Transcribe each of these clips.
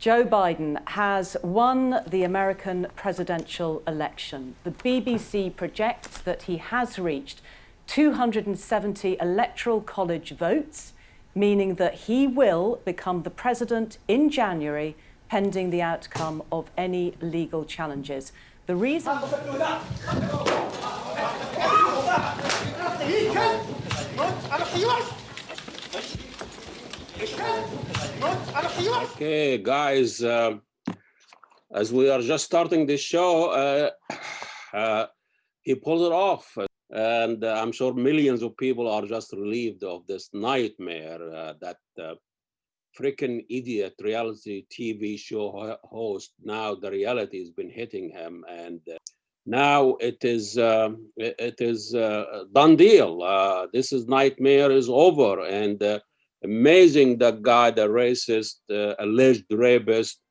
Joe Biden has won the American presidential election. The BBC projects that he has reached 270 electoral college votes, meaning that he will become the president in January, pending the outcome of any legal challenges. The reason... Okay, guys, as we are just starting this show, he pulled it off. And I'm sure millions of people are just relieved of this nightmare that freaking idiot reality TV show host. Now the reality has been hitting him, and now it is done deal. This is nightmare is over, and amazing that guy, the racist, alleged rapist,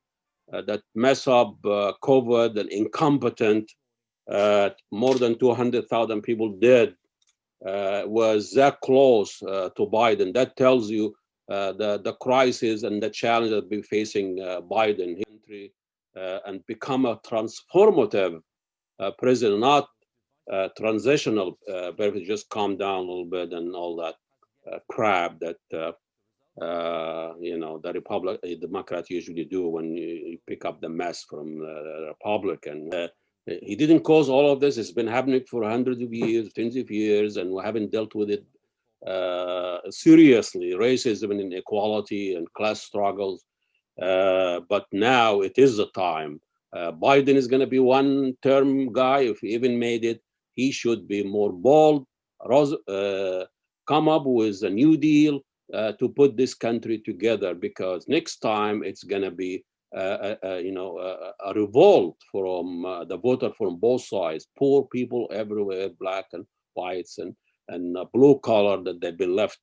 that mess up COVID and incompetent. More than 200,000 people dead, was that close to Biden. That tells you the crisis and the challenge that we're facing Biden country, and become a transformative president, not transitional, but just calm down a little bit and all that crap that the Democrats usually do when you pick up the mess from the Republican. He didn't cause all of this. It's been happening for hundreds of years, tens of years, and we haven't dealt with it seriously. Racism and inequality and class struggles. But now it is the time. Biden is going to be one-term guy. If he even made it, he should be more bold, come up with a new deal to put this country together, because next time it's going to be a revolt from the voter from both sides, poor people everywhere, black and whites and blue collar, that they've been left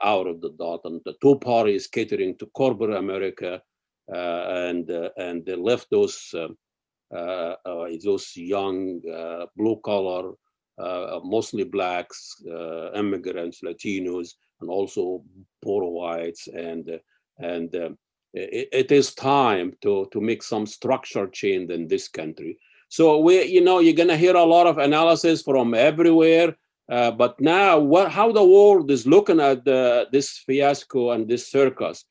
out of the dot. And the two parties catering to corporate America, and they left those young blue collar, mostly blacks, immigrants, Latinos, and also poor whites, and it is time to make some structure change in this country. So you're going to hear a lot of analysis from everywhere. But now, how the world is looking at this fiasco and this circus.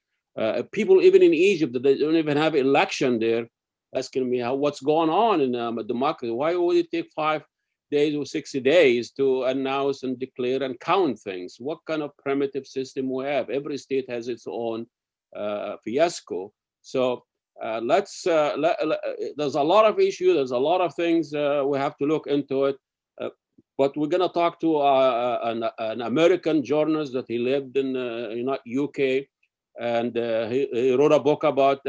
People even in Egypt, they don't even have election there, asking me what's going on in democracy. Why would it take 5 days or 60 days to announce and declare and count things? What kind of primitive system we have? Every state has its own fiasco. So there's a lot of issues. There's a lot of things we have to look into it. But we're going to talk to an American journalist that he lived in UK, and he wrote a book about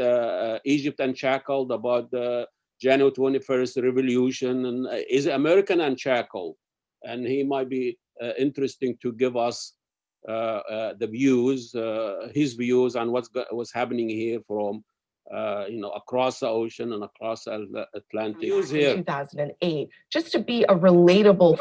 Egypt Unshackled, about the January 21st revolution, and is American Unshackled. And he might be interesting to give us the views, his views on what's happening here from across the ocean and across the Atlantic. In 2008, just to be a relatable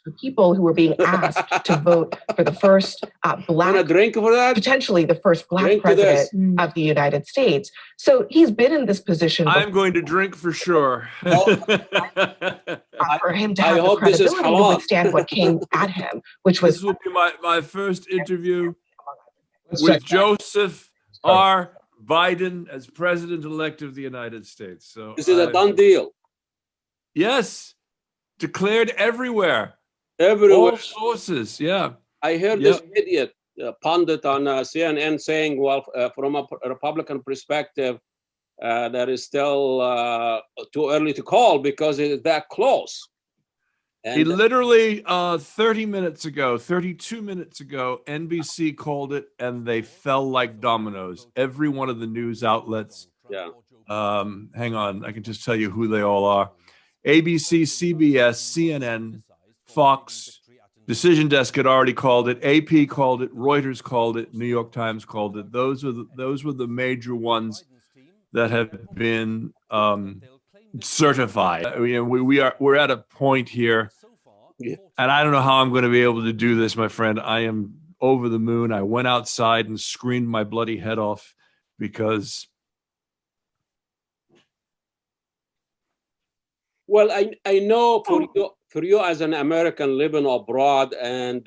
for people who were being asked to vote for the first black, drink for that? Potentially the first black president of the United States. So he's been in this position. I'm going to drink for sure. For him to have the credibility to withstand what came at him, which was... This will be my first interview with Joseph R. Biden as president-elect of the United States. So this is a done deal. Yes, declared everywhere. Everywhere. All sources, yeah. I heard this idiot pundit on CNN saying, well, from a Republican perspective, that is still too early to call because it is that close. And he literally 32 minutes ago, NBC called it, and they fell like dominoes. Every one of the news outlets. Yeah. Hang on, I can just tell you who they all are. ABC, CBS, CNN, Fox, Decision Desk had already called it. AP called it. Reuters called it. New York Times called it. Those were the major ones that have been certified. I mean, we're at a point here, and I don't know how I'm going to be able to do this, my friend. I am over the moon. I went outside and screamed my bloody head off because Well, I know for you as an American living abroad and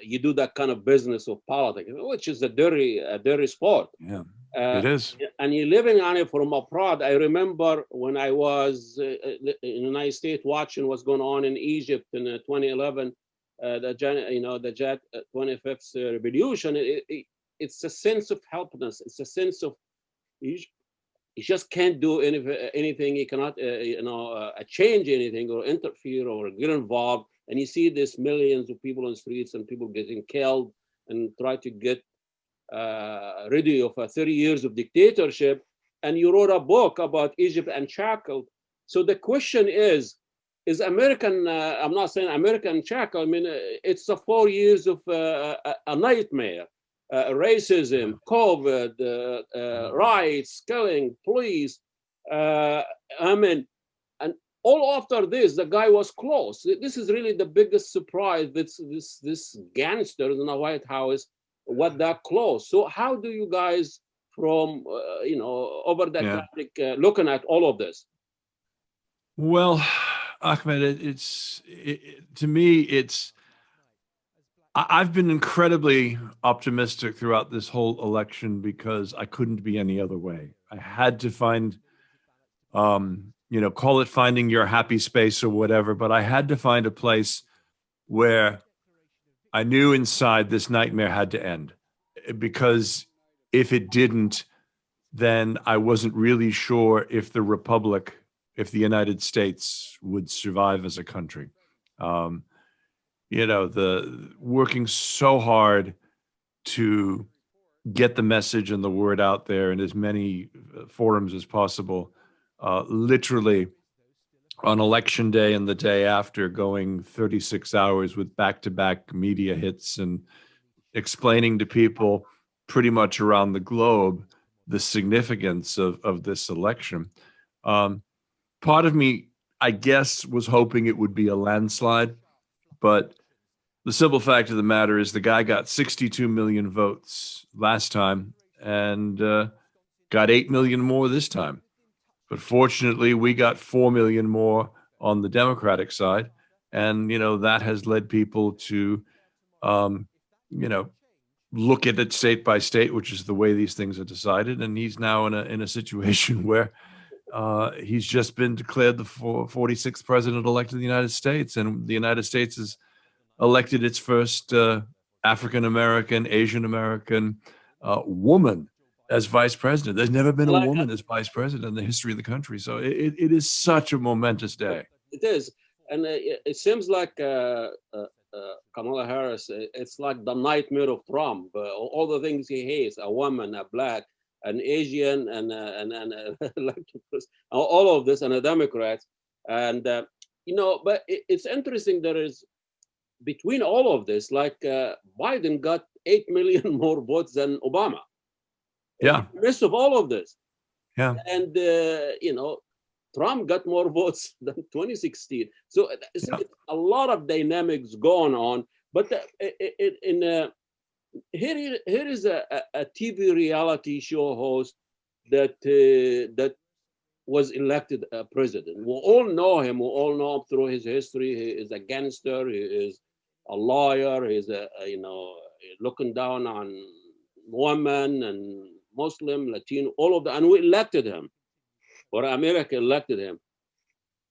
you do that kind of business of politics, which is a dirty sport. Yeah, Uh, it is. and you're living on it from abroad. I remember when I was in the United States watching what's going on in Egypt in 2011, the 25th revolution. It's a sense of helplessness. It's a sense of you just can't do anything. You cannot, change anything or interfere or get involved. And you see this millions of people on the streets and people getting killed and try to get rid of 30 years of dictatorship. And you wrote a book about Egypt and shackled. So the question is American, I'm not saying American shackled, I mean, it's 4 years of a nightmare. Racism, COVID, riots, killing, police. And all after this, the guy was close. This is really the biggest surprise. This gangster in the White House, what that close. So how do you guys from over the Atlantic looking at all of this? Well, Ahmed, to me, I've been incredibly optimistic throughout this whole election because I couldn't be any other way. I had to find, call it finding your happy space or whatever, but I had to find a place where I knew inside this nightmare had to end. Because if it didn't, then I wasn't really sure if the United States would survive as a country. The working so hard to get the message and the word out there in as many forums as possible, literally on election day and the day after, going 36 hours with back-to-back media hits and explaining to people pretty much around the globe the significance of this election. Part of me, I guess, was hoping it would be a landslide, but the simple fact of the matter is the guy got 62 million votes last time and got 8 million more this time. But fortunately, we got 4 million more on the Democratic side. And, that has led people to, look at it state by state, which is the way these things are decided. And he's now in a situation where he's just been declared the 46th president-elect of the United States. And the United States has elected its first African-American, Asian-American woman as vice president. There's never been a woman as vice president in the history of the country. So it is such a momentous day. It is. And it seems like Kamala Harris, it's like the nightmare of Trump. All the things he hates, a woman, a black, an Asian, and all of this, and a Democrat. And, but it's interesting, there is, between all of this, like Biden got 8 million more votes than Obama. Yeah. In the midst of all of this. Yeah. And, Trump got more votes than 2016. So it's a lot of dynamics going on. But here is a TV reality show host that was elected president. We all know him. We all know him through his history. He is a gangster. He is a lawyer. He's looking down on women and Muslim, Latino, all of that. And we elected him, or America elected him.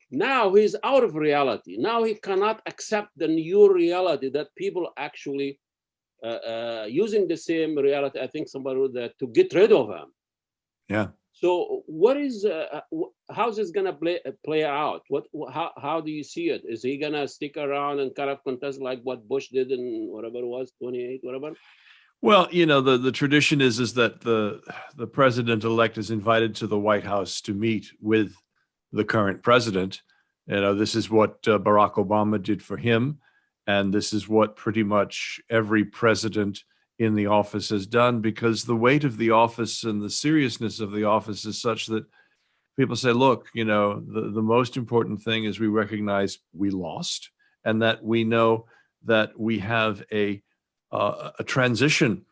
Now he's out of reality. Now he cannot accept the new reality that people actually using the same reality. I think somebody wrote that to get rid of him. Yeah. So what is how's this gonna play out? How do you see it? Is he gonna stick around and kind of contest like what Bush did in whatever it was, 28, whatever? Well, the tradition is that the president-elect is invited to the White House to meet with the current president. This is what Barack Obama did for him, and this is what pretty much every president in the office has done, because the weight of the office and the seriousness of the office is such that people say, look, the most important thing is we recognize we lost, and that we know that we have a transition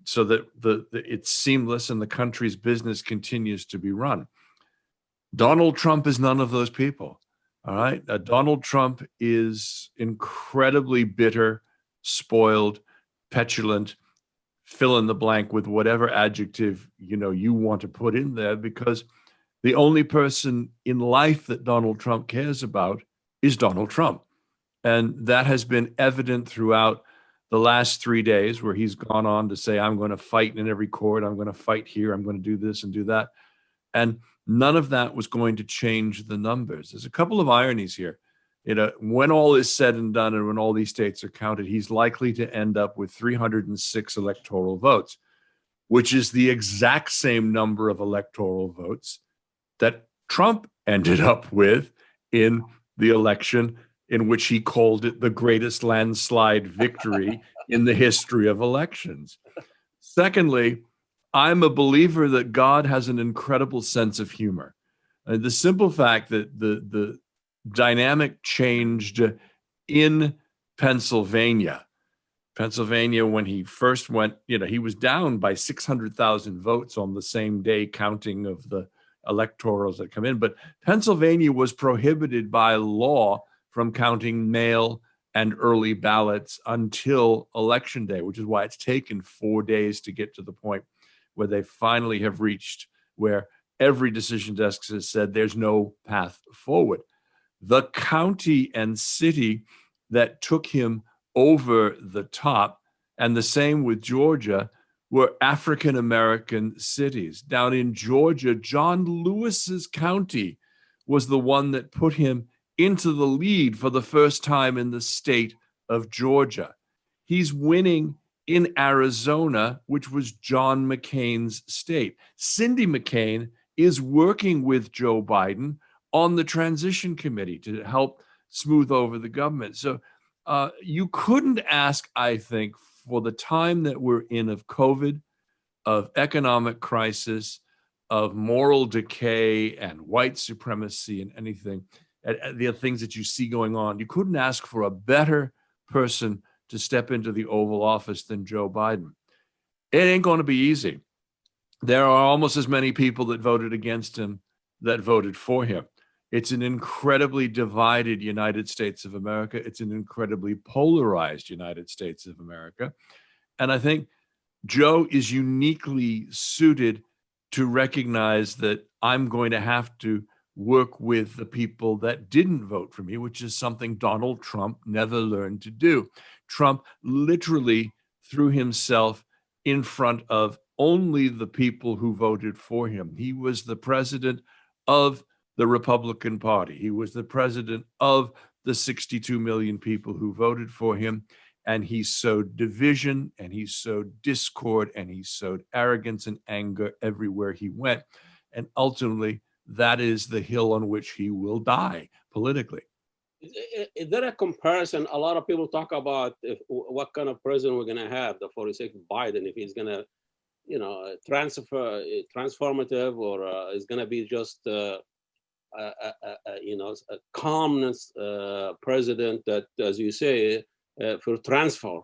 so that it's seamless and the country's business continues to be run. Donald Trump is none of those people. All right. Donald Trump is incredibly bitter, spoiled, petulant, fill in the blank with whatever adjective you want to put in there, because the only person in life that Donald Trump cares about is Donald Trump. And that has been evident throughout the last 3 days, where he's gone on to say, I'm going to fight in every court. I'm going to fight here. I'm going to do this and do that. And none of that was going to change the numbers. There's a couple of ironies here. When all is said and done and when all these states are counted, he's likely to end up with 306 electoral votes, which is the exact same number of electoral votes that Trump ended up with in the election in which he called it the greatest landslide victory in the history of elections. Secondly, I'm a believer that God has an incredible sense of humor. The simple fact that the dynamic changed in Pennsylvania, when he first went, he was down by 600,000 votes on the same day counting of the electorals that come in. But Pennsylvania was prohibited by law from counting mail and early ballots until election day, which is why it's taken 4 days to get to the point where they finally have reached where every decision desk has said there's no path forward. The county and city that took him over the top, and the same with Georgia, were African-American cities. Down in Georgia, John Lewis's county was the one that put him into the lead for the first time in the state of Georgia. He's winning in Arizona, which was John McCain's state. Cindy McCain is working with Joe Biden on the transition committee to help smooth over the government. So you couldn't ask, I think, for the time that we're in of COVID, of economic crisis, of moral decay and white supremacy and anything, the things that you see going on, you couldn't ask for a better person to step into the Oval Office than Joe Biden. It ain't going to be easy. There are almost as many people that voted against him that voted for him. It's an incredibly divided United States of America. It's an incredibly polarized United States of America. And I think Joe is uniquely suited to recognize that I'm going to have to work with the people that didn't vote for me, which is something Donald Trump never learned to do. Trump literally threw himself in front of only the people who voted for him. He was the president of the Republican Party. He was the president of the 62 million people who voted for him. And he sowed division, and he sowed discord, and he sowed arrogance and anger everywhere he went. And ultimately, that is the hill on which he will die politically. Is there a comparison? A lot of people talk about what kind of president we're going to have, the 46th Biden, if he's going to, transformative, or is going to be just, a calmness president that, as you say, for transfer,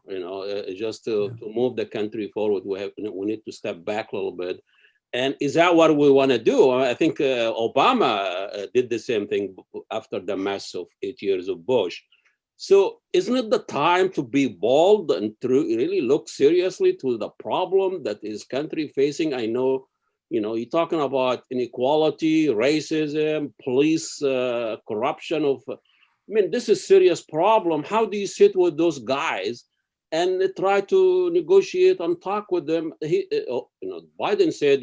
just to move the country forward, we need to step back a little bit. And is that what we want to do? I think Obama did the same thing after the mess of 8 years of Bush. So isn't it the time to be bold and to really look seriously to the problem that this country facing? I know, you're talking about inequality, racism, police corruption this is a serious problem. How do you sit with those guys and try to negotiate and talk with them? Biden said,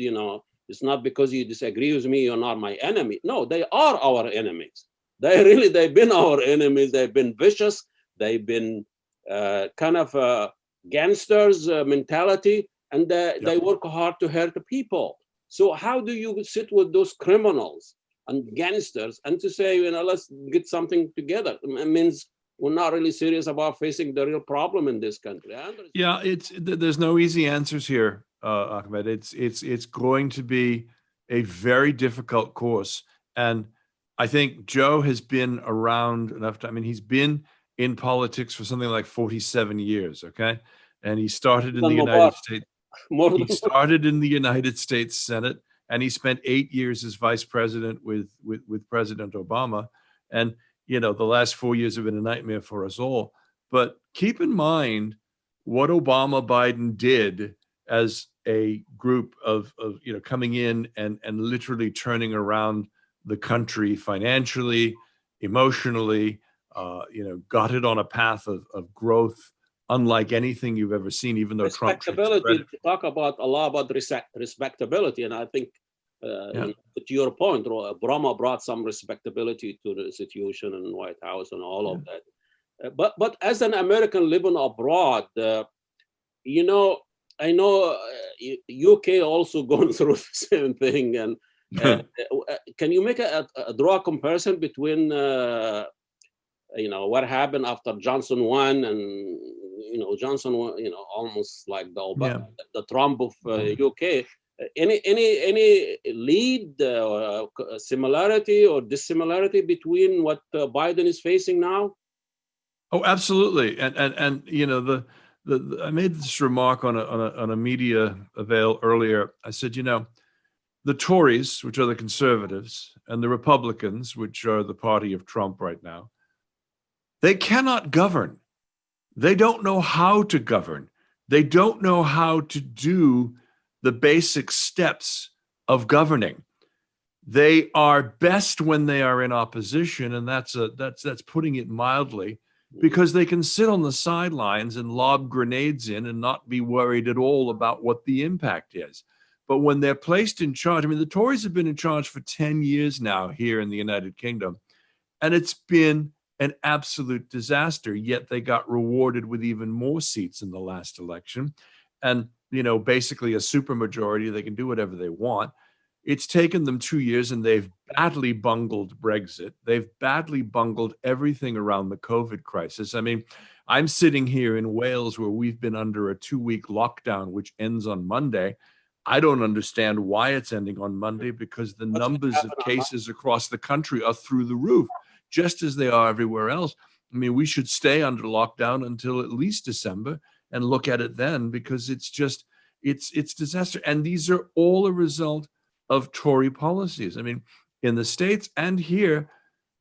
it's not because you disagree with me, you're not my enemy. No, they are our enemies. They've been our enemies. They've been vicious. They've been kind of gangsters mentality, and they work hard to hurt the people. So how do you sit with those criminals and gangsters and to say, let's get something together? It means we're not really serious about facing the real problem in this country. Yeah, there's no easy answers here, Ahmed. It's going to be a very difficult course, and I think Joe has been around enough time. He's been in politics for something like 47 years. Okay, and he started in the United States. He started in the United States Senate. and he spent 8 years as vice president with President Obama. And, you know, the last 4 years have been a nightmare for us all. But keep in mind what Obama Biden did as a group of you know, coming in and literally turning around the country financially, emotionally, you know, got it on a path of growth unlike anything you've ever seen, even though Trump respectability, talk about a lot about respectability. And I think you know, to your point, Obama brought some respectability to the situation in the White House and all of that. But as an American living abroad, you know, I know UK also going through the same thing. And can you make draw a comparison between you know, what happened after Johnson won, and you know, Johnson won, you know, almost like the Obama, the Trump of UK. Any lead similarity or dissimilarity between what Biden is facing now? Oh, absolutely. And you know, I made this remark on a media avail earlier. I said, you know, the Tories, which are the conservatives, and the Republicans, which are the party of Trump right now, they cannot govern. They don't know how to govern. They don't know how to do the basic steps of governing. They are best when they are in opposition, and that's putting it mildly, because they can sit on the sidelines and lob grenades in and not be worried at all about what the impact is. But when they're placed in charge, I mean, the Tories have been in charge for 10 years now here in the United Kingdom, and it's been an absolute disaster, yet they got rewarded with even more seats in the last election. And, you know, basically a supermajority, they can do whatever they want. It's taken them 2 years, and they've badly bungled Brexit. They've badly bungled everything around the COVID crisis. I mean, I'm sitting here in Wales where we've been under a 2-week lockdown, which ends on Monday. I don't understand why it's ending on Monday, because the numbers of cases across the country are through the roof, just as they are everywhere else. I mean, we should stay under lockdown until at least December and look at it then, because it's just, it's disaster. And these are all a result of Tory policies. I mean, in the States and here,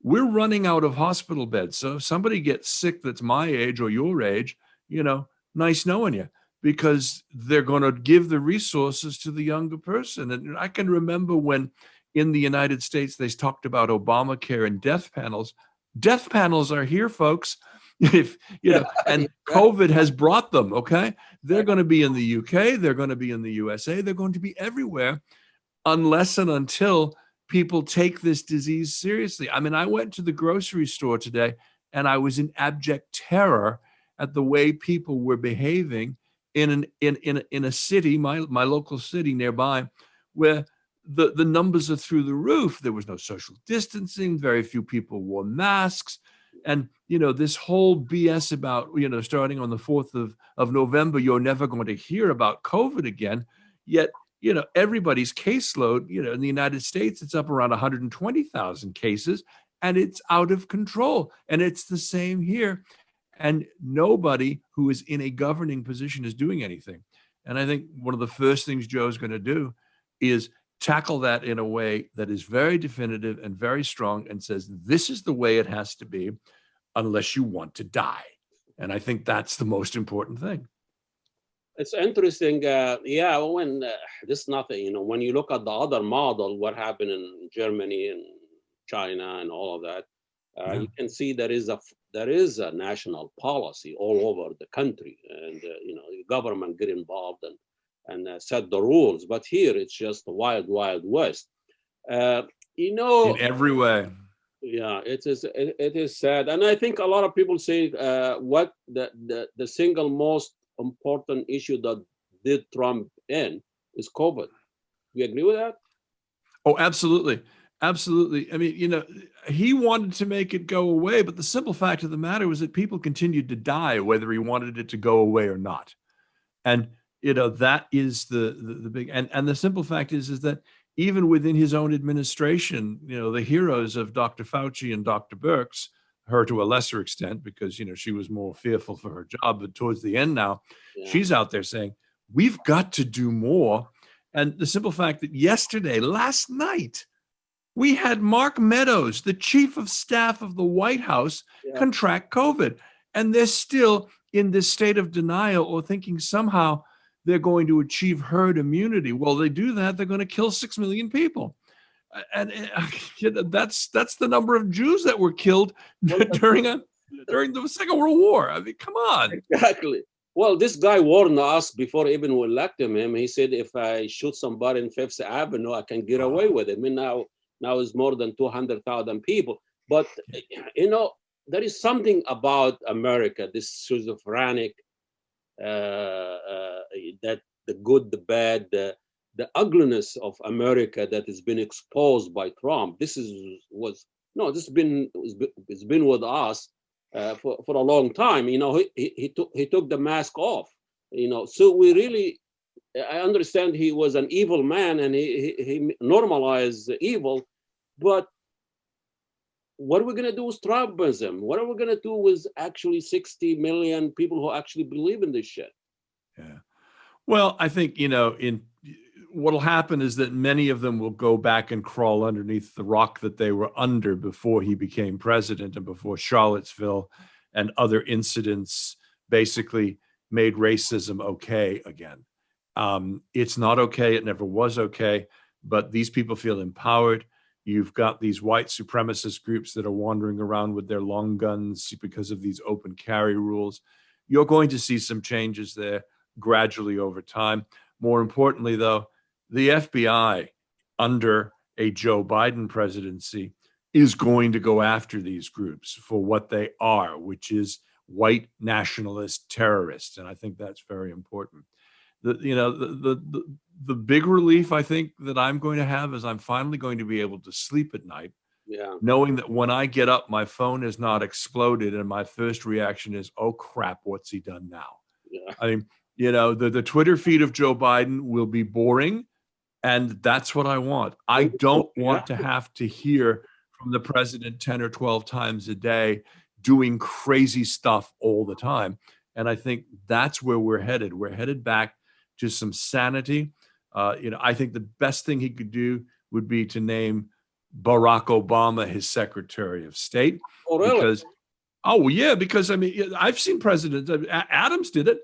we're running out of hospital beds. So if somebody gets sick that's my age or your age, you know, nice knowing you, because they're going to give the resources to the younger person. And I can remember when in the United States, they talked about Obamacare and death panels. Death panels are here, folks. If you know, and COVID has brought them. Okay, they're going to be in the UK, they're going to be in the USA, they're going to be everywhere, unless and until people take this disease seriously. I mean, I went to the grocery store today, and I was in abject terror at the way people were behaving in a city, my local city nearby, where the numbers are through the roof. There was no social distancing. Very few people wore masks. And, you know, this whole BS about, you know, starting on the 4th of November, you're never going to hear about COVID again. Yet, you know, everybody's caseload, you know, in the United States, it's up around 120,000 cases, and it's out of control. And it's the same here. And nobody who is in a governing position is doing anything. And I think one of the first things Joe's going to do is tackle that in a way that is very definitive and very strong, and says, this is the way it has to be unless you want to die. And I think that's the most important thing. It's interesting. Yeah, when this nothing, you know, when you look at the other model, what happened in Germany and China and all of that, you can see there is a national policy all over the country, and you know, the government get involved and set the rules. But here it's just the wild, wild west. You know, in every way. Yeah, it is sad, and I think a lot of people say what the single most important issue that did Trump in is COVID. You agree with that? Oh, absolutely. Absolutely. I mean, you know, he wanted to make it go away, but the simple fact of the matter was that people continued to die, whether he wanted it to go away or not. And, you know, that is the big, and the simple fact is that even within his own administration, you know, the heroes of Dr. Fauci and Dr. Birx, her to a lesser extent, because, you know, she was more fearful for her job, but towards the end now, she's out there saying, we've got to do more. And the simple fact that yesterday, last night, we had Mark Meadows, the chief of staff of the White House, contract COVID. And they're still in this state of denial or thinking somehow they're going to achieve herd immunity. Well, they do that, they're going to kill 6 million people. And that's the number of Jews that were killed during the Second World War. I mean, come on. Exactly. Well, this guy warned us before even we elected him. He said, if I shoot somebody in Fifth Avenue, I can get away with it. I mean, now it's more than 200,000 people. But, you know, there is something about America, this schizophrenic, that the good, the bad, the ugliness of America that has been exposed by Trump. It's been with us for a long time. You know, he took the mask off. You know, so I understand he was an evil man and he normalized evil, but what are we going to do with Trumpism? What are we going to do with actually 60 million people who actually believe in this shit? Yeah. Well, I think, you know, what'll happen is that many of them will go back and crawl underneath the rock that they were under before he became president and before Charlottesville and other incidents basically made racism okay again. It's not okay. It never was okay. But these people feel empowered. You've got these white supremacist groups that are wandering around with their long guns because of these open carry rules. You're going to see some changes there gradually over time. More importantly, though, the FBI under a Joe Biden presidency is going to go after these groups for what they are, which is white nationalist terrorists. And I think that's very important. The big relief I think that I'm going to have is I'm finally going to be able to sleep at night, knowing that when I get up, my phone has not exploded, and my first reaction is, "Oh crap, what's he done now?" Yeah. I mean, you know, the Twitter feed of Joe Biden will be boring, and that's what I want. I don't want to have to hear from the president 10 or 12 times a day doing crazy stuff all the time. And I think that's where we're headed. We're headed back to some sanity. You know, I think the best thing he could do would be to name Barack Obama his Secretary of State. Oh, really? Because I mean, I've seen presidents. Adams did it.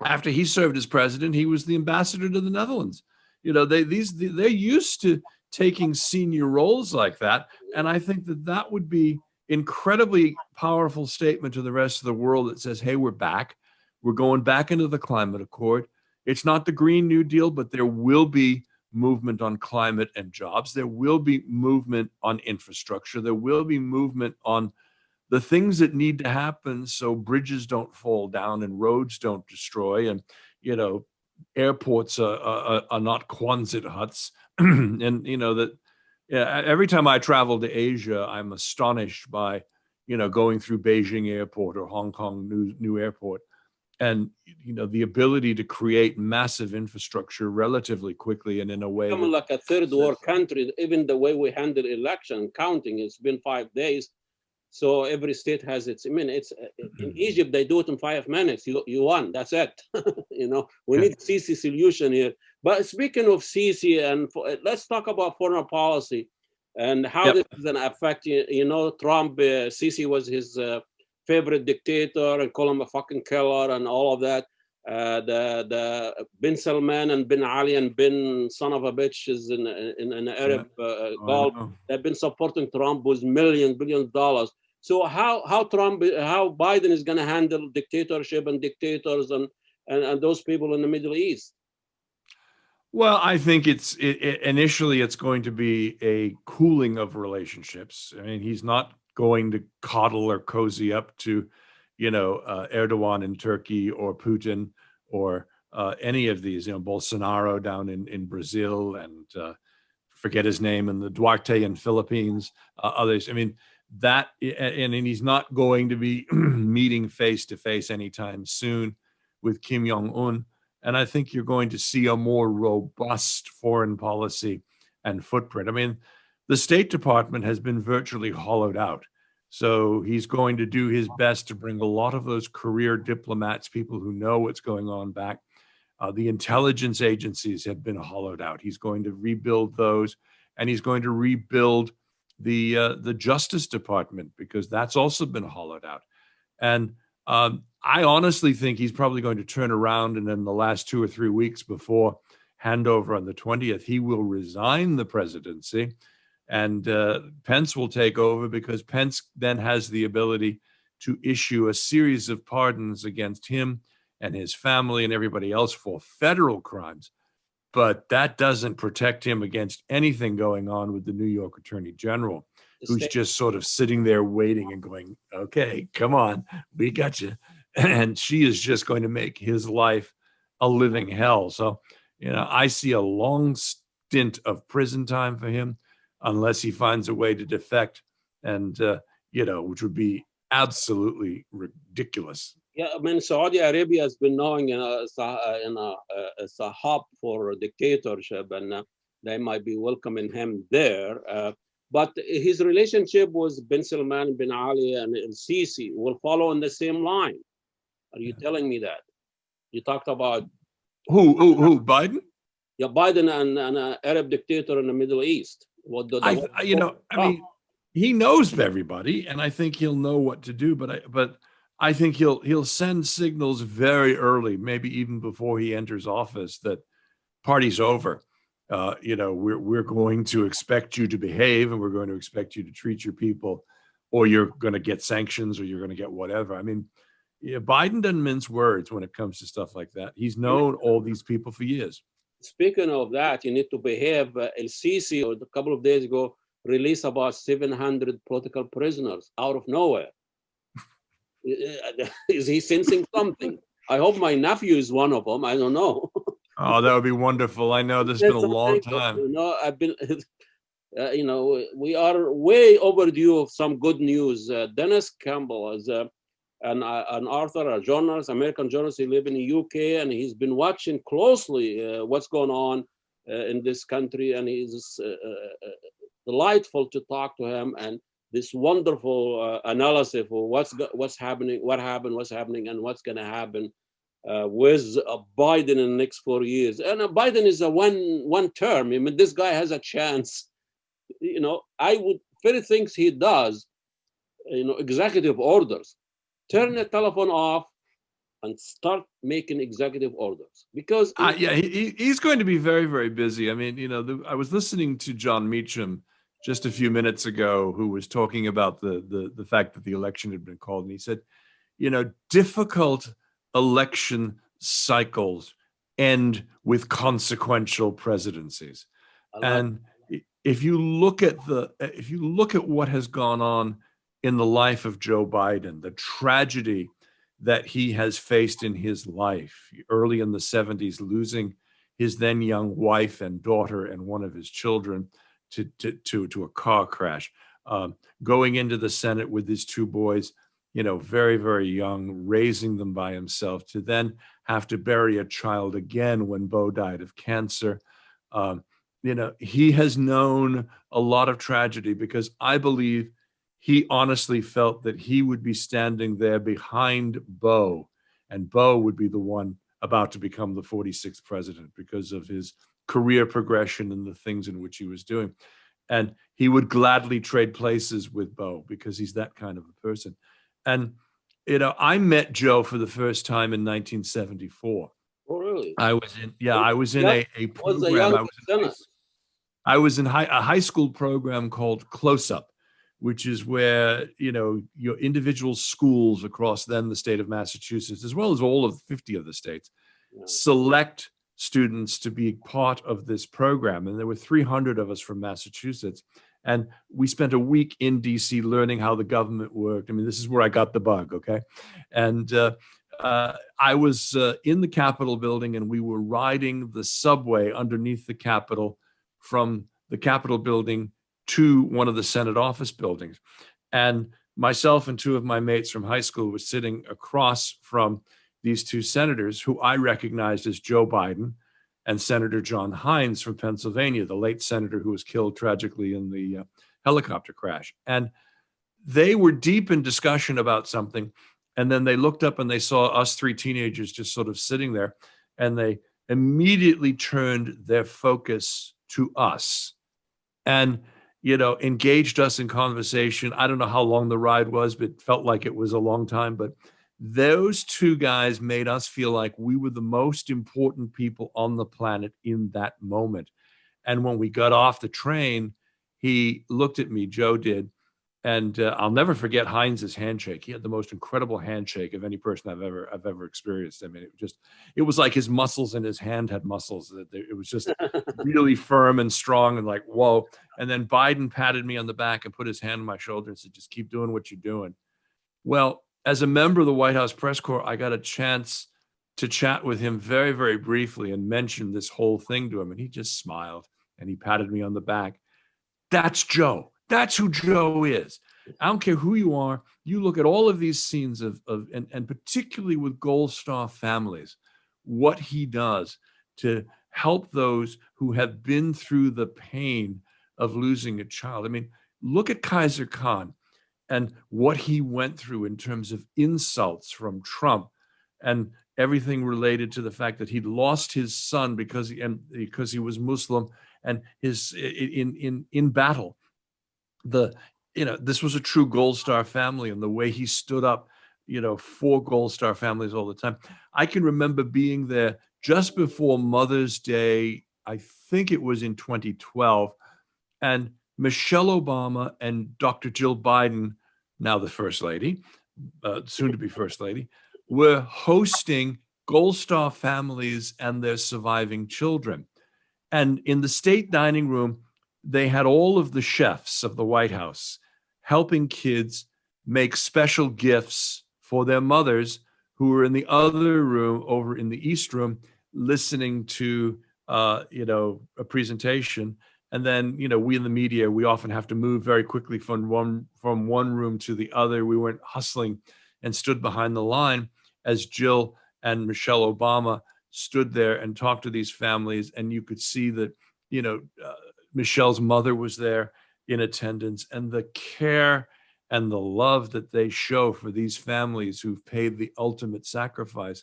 After he served as president, he was the ambassador to the Netherlands. You know, they're used to taking senior roles like that, and I think that would be incredibly powerful statement to the rest of the world that says, "Hey, we're back. We're going back into the climate accord. It's not the Green New Deal, but there will be movement on climate and jobs. There will be movement on infrastructure. There will be movement on the things that need to happen so bridges don't fall down and roads don't destroy, and, you know, airports are not Quonset huts." And, you know, that every time I travel to Asia, I'm astonished by, you know, going through Beijing Airport or Hong Kong new airport. And, you know, the ability to create massive infrastructure relatively quickly and in a way like a third world country. Even the way we handle election counting, it's been 5 days. So every state has its, I mean, it's in Egypt, they do it in 5 minutes. You won, that's it. You know, we need Sisi solution here. But speaking of Sisi, and let's talk about foreign policy and how this is going to affect, you know, Trump. Sisi was his favorite dictator and call him a fucking killer and all of that. The Bin Salman and Bin Ali and Bin son of a bitch is in the Arab Gulf. They've been supporting Trump with billions of dollars. So how Biden is going to handle dictatorship and dictators and those people in the Middle East? Well, I think initially it's going to be a cooling of relationships. I mean, he's not going to coddle or cozy up to, you know, Erdogan in Turkey or Putin or any of these, you know, Bolsonaro down in Brazil and forget his name, and the Duarte in Philippines, others. I mean, that, and he's not going to be meeting face to face anytime soon with Kim Jong-un. And I think you're going to see a more robust foreign policy and footprint. I mean, the State Department has been virtually hollowed out. So he's going to do his best to bring a lot of those career diplomats, people who know what's going on back. The intelligence agencies have been hollowed out. He's going to rebuild those, and he's going to rebuild the Justice Department, because that's also been hollowed out. And I honestly think he's probably going to turn around, and in the last 2 or 3 weeks before handover on the 20th, he will resign the presidency, and Pence will take over, because Pence then has the ability to issue a series of pardons against him and his family and everybody else for federal crimes. But that doesn't protect him against anything going on with the New York Attorney General, who's just sort of sitting there waiting and going, okay, come on, we got you. And she is just going to make his life a living hell. So, I see a long stint of prison time for him, unless he finds a way to defect, and, which would be absolutely ridiculous. Yeah, I mean, Saudi Arabia has been knowing it's a hub for a dictatorship, and they might be welcoming him there. But his relationship with bin Salman, bin Ali, and el-Sisi will follow in the same line. Are you telling me that? You talked about who Biden? Yeah, Biden and an Arab dictator in the Middle East. He knows everybody, and I think he'll know what to do. But I think he'll send signals very early, maybe even before he enters office, that party's over. We're going to expect you to behave, and we're going to expect you to treat your people, or you're going to get sanctions, or you're going to get whatever. I mean, Biden doesn't mince words when it comes to stuff like that. He's known all these people for years. Speaking of that, you need to behave. El-Sisi, a couple of days ago, released about 700 political prisoners out of nowhere. Is he sensing something? I hope my nephew is one of them. I don't know. Oh, that would be wonderful. I know this has been a long time. I've been, we are way overdue of some good news. Denis Campbell is an author, a journalist, American journalist. He lives in the UK, and he's been watching closely what's going on in this country, and he's delightful to talk to him, and this wonderful analysis of what's happening, what happened, what's happening, and what's going to happen with Biden in the next 4 years. And Biden is a one term. I mean, this guy has a chance. Very things he does, executive orders. Turn the telephone off and start making executive orders, because he's going to be very, very busy. I mean, I was listening to John Meacham just a few minutes ago, who was talking about the fact that the election had been called, and he said, difficult election cycles end with consequential presidencies. And if you look at what has gone on in the life of Joe Biden, the tragedy that he has faced in his life, early in the 70s, losing his then young wife and daughter and one of his children to a car crash, going into the Senate with his two boys, very, very young, raising them by himself, to then have to bury a child again when Bo died of cancer. He has known a lot of tragedy, because I believe he honestly felt that he would be standing there behind Bo, and Bo would be the one about to become the 46th president because of his career progression and the things in which he was doing. And he would gladly trade places with Bo, because he's that kind of a person. And, I met Joe for the first time in 1974. Oh, really? I was in a program. I was in a high school program called Close Up, which is where, your individual schools across then the state of Massachusetts, as well as all of 50 of the states, select students to be part of this program. And there were 300 of us from Massachusetts. And we spent a week in DC learning how the government worked. I mean, this is where I got the bug, okay? And I was in the Capitol building, and we were riding the subway underneath the Capitol from the Capitol building to one of the Senate office buildings. And myself and two of my mates from high school were sitting across from these two senators, who I recognized as Joe Biden and Senator John Hines from Pennsylvania, the late senator who was killed tragically in the helicopter crash. And they were deep in discussion about something. And then they looked up and they saw us three teenagers just sort of sitting there. And they immediately turned their focus to us and, engaged us in conversation. I don't know how long the ride was, but it felt like it was a long time. But those two guys made us feel like we were the most important people on the planet in that moment. And when we got off the train, he looked at me, Joe did, and I'll never forget Heinz's handshake. He had the most incredible handshake of any person I've ever experienced. I mean, it was like his muscles in his hand had muscles. It was just really firm and strong and like, whoa. And then Biden patted me on the back and put his hand on my shoulder and said, just keep doing what you're doing. Well, as a member of the White House press corps, I got a chance to chat with him very, very briefly and mention this whole thing to him. And he just smiled and he patted me on the back. That's Joe. That's who Joe is. I don't care who you are. You look at all of these scenes and particularly with Gold Star families, what he does to help those who have been through the pain of losing a child. I mean, look at Kaiser Khan and what he went through in terms of insults from Trump and everything related to the fact that he'd lost his son because he was Muslim and in battle. This was a true Gold Star family, and the way he stood up, for Gold Star families all the time. I can remember being there just before Mother's Day. I think it was in 2012, and Michelle Obama and Dr. Jill Biden, now the First Lady, soon to be First Lady, were hosting Gold Star families and their surviving children. And in the state dining room, they had all of the chefs of the White House helping kids make special gifts for their mothers who were in the other room over in the East Room listening to, a presentation. And then, we in the media, we often have to move very quickly from one room to the other. We weren't hustling and stood behind the line as Jill and Michelle Obama stood there and talked to these families. And you could see that, Michelle's mother was there in attendance, and the care and the love that they show for these families who've paid the ultimate sacrifice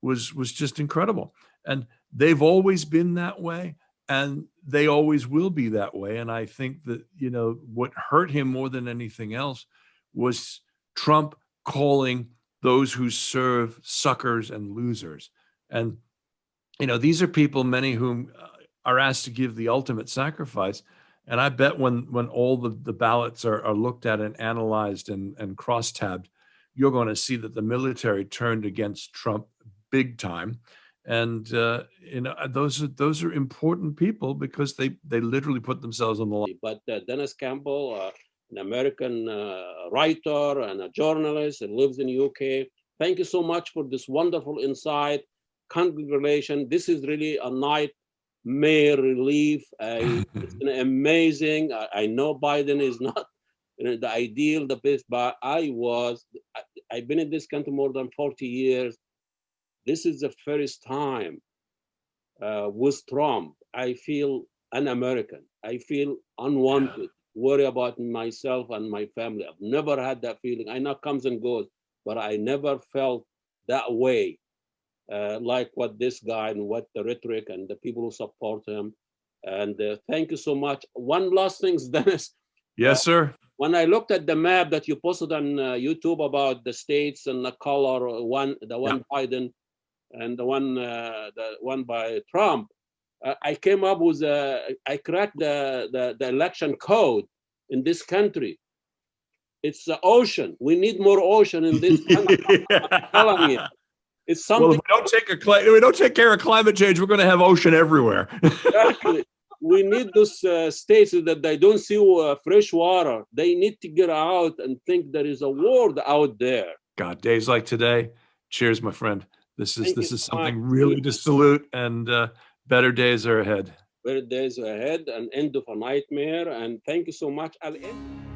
was just incredible. And they've always been that way, and they always will be that way. And I think that, what hurt him more than anything else was Trump calling those who serve suckers and losers. And, these are people, many whom are asked to give the ultimate sacrifice. And I bet when all the ballots are looked at and analyzed and cross-tabbed, you're going to see that the military turned against Trump big time. And those are important people because they literally put themselves on the line. But Denis Campbell, an American writer and a journalist and lives in the UK, thank you so much for this wonderful insight. Congratulations. This is really a nightmare relief. It's been amazing. I know Biden is not the ideal, the best, but I've been in this country more than 40 years. This is the first time with Trump, I feel un-American. I feel unwanted, worry about myself and my family. I've never had that feeling. I know it comes and goes, but I never felt that way. Like what this guy and what the rhetoric and the people who support him. And thank you so much. One last thing, Dennis. Yes, sir. When I looked at the map that you posted on YouTube about the states and the color, the one Biden and the one by Trump, I came up with I cracked the election code in this country. It's the ocean. We need more ocean in this country. I'm telling you. It's something. Well, if we don't take care of climate change, we're going to have ocean everywhere. Exactly. We need those states that they don't see fresh water. They need to get out and think there is a world out there. God, days like today. Cheers, my friend. This is something really to salute, and better days are ahead. Better days are ahead, an end of a nightmare. And thank you so much. I'll end.